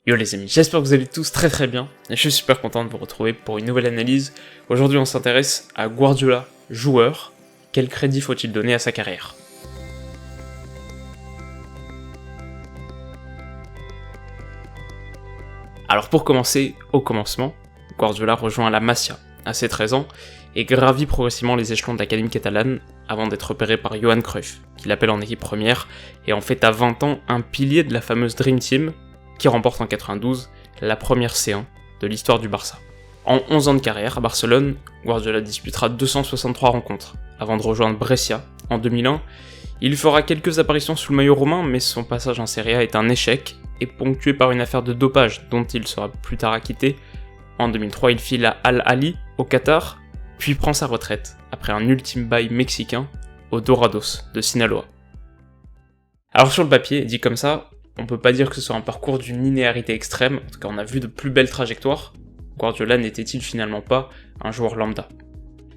Yo les amis, j'espère que vous allez tous très bien, et je suis super content de vous retrouver pour une nouvelle analyse. Aujourd'hui on s'intéresse à Guardiola, joueur. Quel crédit faut-il donner à sa carrière? Alors pour commencer, au commencement, Guardiola rejoint la Masia à ses 13 ans et gravit progressivement les échelons de l'académie catalane avant d'être repéré par Johan Cruyff, qui l'appelle en équipe première et en fait à 20 ans un pilier de la fameuse Dream Team qui remporte en 92 la première C1 de l'histoire du Barça. En 11 ans de carrière à Barcelone, Guardiola disputera 263 rencontres avant de rejoindre Brescia en 2001. Il fera quelques apparitions sous le maillot romain, mais son passage en Serie A est un échec et ponctué par une affaire de dopage dont il sera plus tard acquitté. En 2003, il file à Al Ahly au Qatar, puis prend sa retraite après un ultime bail mexicain aux Dorados de Sinaloa. Alors sur le papier, dit comme ça, on peut pas dire que ce soit un parcours d'une linéarité extrême, en tout cas on a vu de plus belles trajectoires. Guardiola n'était-il finalement pas un joueur lambda?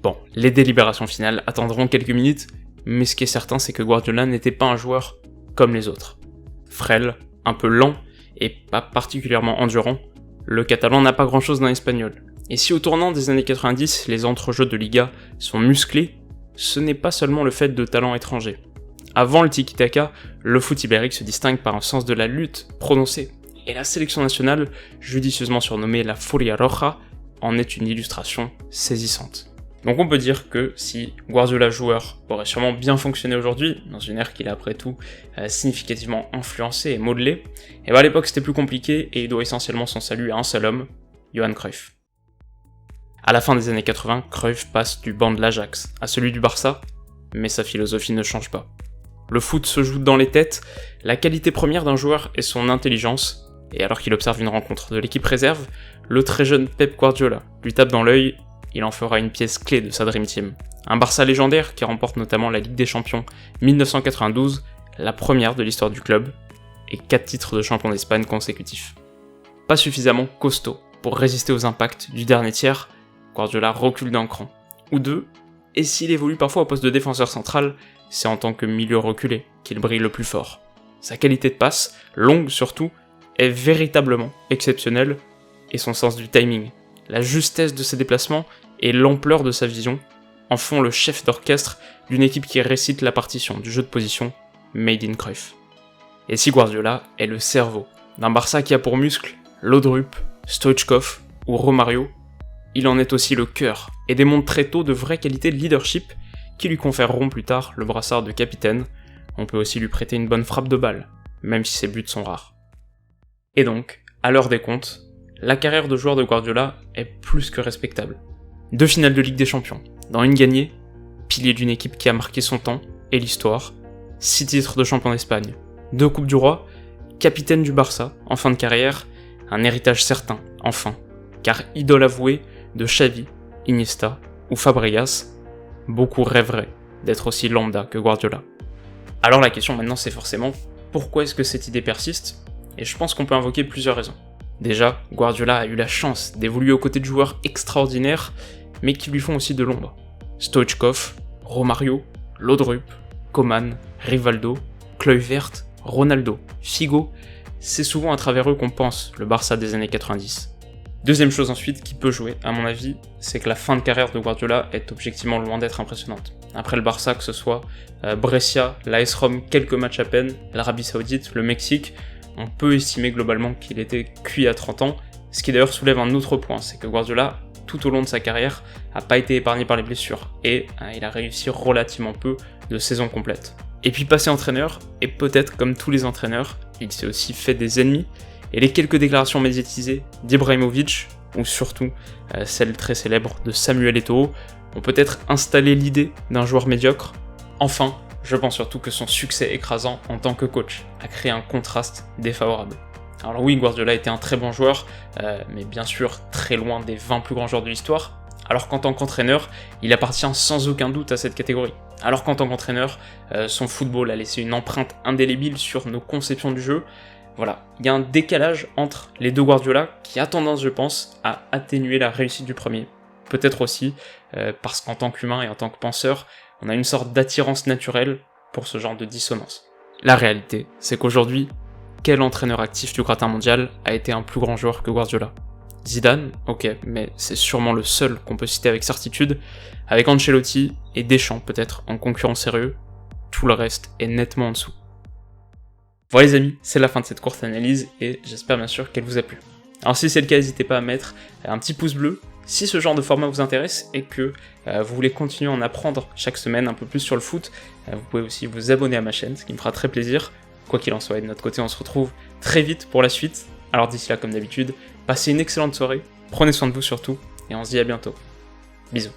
Bon, les délibérations finales attendront quelques minutes, mais ce qui est certain c'est que Guardiola n'était pas un joueur comme les autres. Frêle, un peu lent, et pas particulièrement endurant, le Catalan n'a pas grand-chose d'un espagnol. Et si au tournant des années 90, les entrejeux de Liga sont musclés, ce n'est pas seulement le fait de talents étrangers. Avant le tiki-taka, le foot ibérique se distingue par un sens de la lutte prononcé, et la sélection nationale, judicieusement surnommée la Furia Roja, en est une illustration saisissante. Donc on peut dire que si Guardiola joueur aurait sûrement bien fonctionné aujourd'hui, dans une ère qu'il a après tout significativement influencé et modelé, et à l'époque c'était plus compliqué et il doit essentiellement son salut à un seul homme, Johan Cruyff. À la fin des années 80, Cruyff passe du banc de l'Ajax à celui du Barça, mais sa philosophie ne change pas. Le foot se joue dans les têtes, la qualité première d'un joueur est son intelligence, et alors qu'il observe une rencontre de l'équipe réserve, le très jeune Pep Guardiola lui tape dans l'œil, il en fera une pièce clé de sa Dream Team. Un Barça légendaire qui remporte notamment la Ligue des Champions 1992, la première de l'histoire du club, et 4 titres de champion d'Espagne consécutifs. Pas suffisamment costaud pour résister aux impacts du dernier tiers, Guardiola recule d'un cran, ou deux, et s'il évolue parfois au poste de défenseur central, c'est en tant que milieu reculé qu'il brille le plus fort. Sa qualité de passe, longue surtout, est véritablement exceptionnelle, et son sens du timing, la justesse de ses déplacements et l'ampleur de sa vision en font le chef d'orchestre d'une équipe qui récite la partition du jeu de position Made in Cruyff. Et si Guardiola est le cerveau d'un Barça qui a pour muscle Laudrup, Stoichkov ou Romario, il en est aussi le cœur et démontre très tôt de vraies qualités de leadership qui lui conféreront plus tard le brassard de capitaine. On peut aussi lui prêter une bonne frappe de balle, même si ses buts sont rares. Et donc, à l'heure des comptes, la carrière de joueur de Guardiola est plus que respectable. 2 finales de Ligue des Champions, dans une gagnée, pilier d'une équipe qui a marqué son temps et l'histoire, 6 titres de champion d'Espagne, 2 Coupes du Roi, capitaine du Barça en fin de carrière, un héritage certain, enfin, car idole avouée de Xavi, Iniesta ou Fabregas, beaucoup rêveraient d'être aussi lambda que Guardiola. Alors la question maintenant c'est forcément, pourquoi est-ce que cette idée persiste? Et je pense qu'on peut invoquer plusieurs raisons. Déjà, Guardiola a eu la chance d'évoluer aux côtés de joueurs extraordinaires, mais qui lui font aussi de l'ombre. Stoichkov, Romario, Laudrup, Koeman, Rivaldo, Kluivert, Ronaldo, Figo, c'est souvent à travers eux qu'on pense le Barça des années 90. Deuxième chose ensuite qui peut jouer, à mon avis, c'est que la fin de carrière de Guardiola est objectivement loin d'être impressionnante. Après le Barça, que ce soit Brescia, l'AS Rome, quelques matchs à peine, l'Arabie Saoudite, le Mexique, on peut estimer globalement qu'il était cuit à 30 ans, ce qui d'ailleurs soulève un autre point, c'est que Guardiola, tout au long de sa carrière, n'a pas été épargné par les blessures, et il a réussi relativement peu de saisons complètes. Et puis passé entraîneur, et peut-être comme tous les entraîneurs, il s'est aussi fait des ennemis, et les quelques déclarations médiatisées d'Ibrahimovic, ou surtout celle très célèbre de Samuel Eto'o, ont peut-être installé l'idée d'un joueur médiocre. Enfin, je pense surtout que son succès écrasant en tant que coach a créé un contraste défavorable. Alors oui, Guardiola était un très bon joueur, mais bien sûr très loin des 20 plus grands joueurs de l'histoire, alors qu'en tant qu'entraîneur, il appartient sans aucun doute à cette catégorie. Alors qu'en tant qu'entraîneur, son football a laissé une empreinte indélébile sur nos conceptions du jeu. Voilà, il y a un décalage entre les deux Guardiola qui a tendance, je pense, à atténuer la réussite du premier. Peut-être aussi parce qu'en tant qu'humain et en tant que penseur, on a une sorte d'attirance naturelle pour ce genre de dissonance. La réalité, c'est qu'aujourd'hui, quel entraîneur actif du gratin mondial a été un plus grand joueur que Guardiola? Zidane, ok, mais c'est sûrement le seul qu'on peut citer avec certitude, avec Ancelotti et Deschamps peut-être en concurrent sérieux, tout le reste est nettement en dessous. Voilà les amis, c'est la fin de cette courte analyse et j'espère bien sûr qu'elle vous a plu. Alors si c'est le cas, n'hésitez pas à mettre un petit pouce bleu si ce genre de format vous intéresse et que vous voulez continuer à en apprendre chaque semaine un peu plus sur le foot. Vous pouvez aussi vous abonner à ma chaîne, ce qui me fera très plaisir. Quoi qu'il en soit, et de notre côté, on se retrouve très vite pour la suite. Alors d'ici là, comme d'habitude, passez une excellente soirée, prenez soin de vous surtout, et on se dit à bientôt. Bisous.